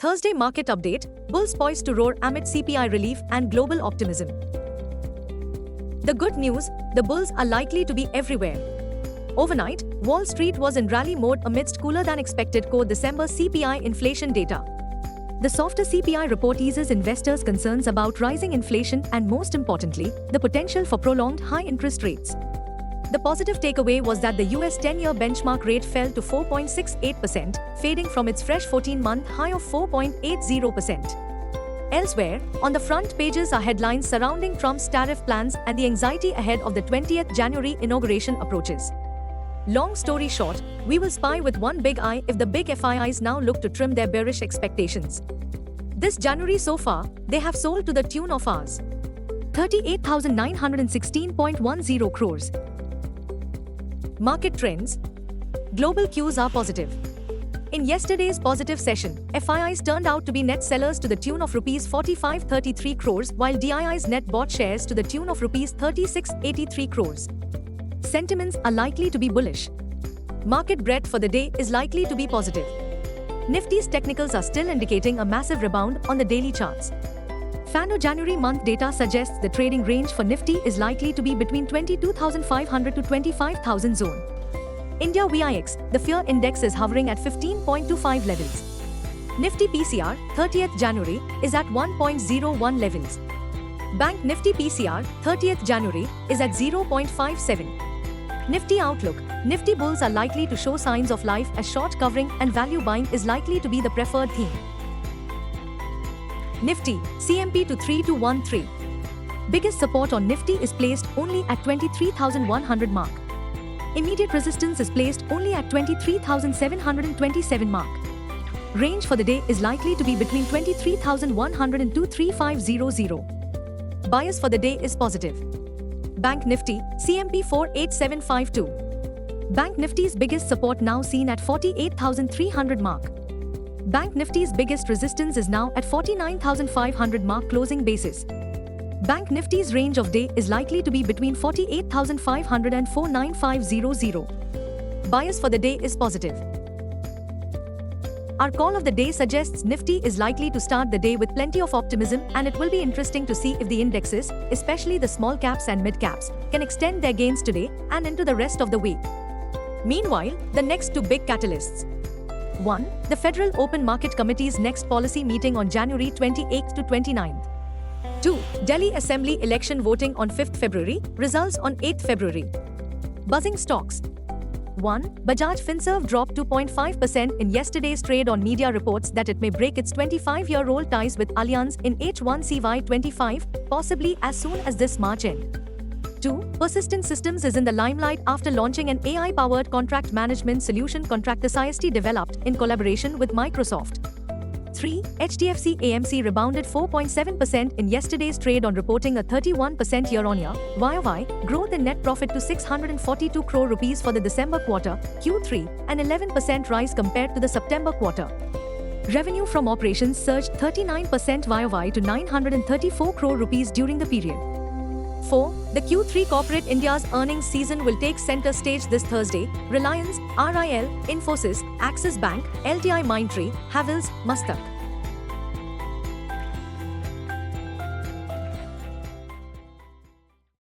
Thursday market update, bulls poised to roar amid CPI relief and global optimism. The good news, the bulls are likely to be everywhere. Overnight, Wall Street was in rally mode amidst cooler than expected core December CPI inflation data. The softer CPI report eases investors' concerns about rising inflation and, most importantly, the potential for prolonged high interest rates. The positive takeaway was that the US 10-year benchmark rate fell to 4.68%, fading from its fresh 14-month high of 4.80%. Elsewhere, on the front pages are headlines surrounding Trump's tariff plans and the anxiety ahead of the 20th January inauguration approaches. Long story short, we will spy with one big eye if the big FIIs now look to trim their bearish expectations. This January so far, they have sold to the tune of Rs. 38,916.10 crores. Market trends. Global cues are positive. In yesterday's positive session, FIIs turned out to be net sellers to the tune of Rs 4533 crores, while DIIs net bought shares to the tune of Rs 3683 crores. Sentiments are likely to be bullish. Market breadth for the day is likely to be positive. Nifty's technicals are still indicating a massive rebound on the daily charts. FANO January month data suggests the trading range for Nifty is likely to be between 22,500 to 25,000 zone. India VIX, the fear index is hovering at 15.25 levels. Nifty PCR, 30th January, is at 1.01 levels. Bank Nifty PCR, 30th January, is at 0.57. Nifty outlook. Nifty bulls are likely to show signs of life as short covering and value buying is likely to be the preferred theme. Nifty, CMP to 3213. Biggest support on Nifty is placed only at 23,100 mark. Immediate resistance is placed only at 23,727 mark. Range for the day is likely to be between 23,100 and 23500. Bias for the day is positive. Bank Nifty, CMP 48752. Bank Nifty's biggest support now seen at 48,300 mark. Bank Nifty's biggest resistance is now at 49,500 mark closing basis. Bank Nifty's range of day is likely to be between 48,500 and 49500. Bias for the day is positive. Our call of the day suggests Nifty is likely to start the day with plenty of optimism, and it will be interesting to see if the indexes, especially the small caps and mid caps, can extend their gains today and into the rest of the week. Meanwhile, the next two big catalysts. 1. The Federal Open Market Committee's next policy meeting on January 28 to 29. 2. Delhi Assembly election voting on 5th February, results on 8th February. Buzzing stocks. 1. Bajaj Finserv dropped 2.5% in yesterday's trade on media reports that it may break its 25-year-old ties with Allianz in H1 CY25, possibly as soon as this March end. 2. Persistent Systems is in the limelight after launching an AI-powered contract management solution Contractus IST developed in collaboration with Microsoft. 3. HDFC AMC rebounded 4.7% in yesterday's trade on reporting a 31% year-on-year YOY growth in net profit to 642 crore rupees for the December quarter, Q3, an 11% rise compared to the September quarter. Revenue from operations surged 39% YOY to 934 crore rupees during the period. 4. The Q3 Corporate India's earnings season will take center stage this Thursday. Reliance, RIL, Infosys, Axis Bank, LTI Mindtree, Havells, Mustak.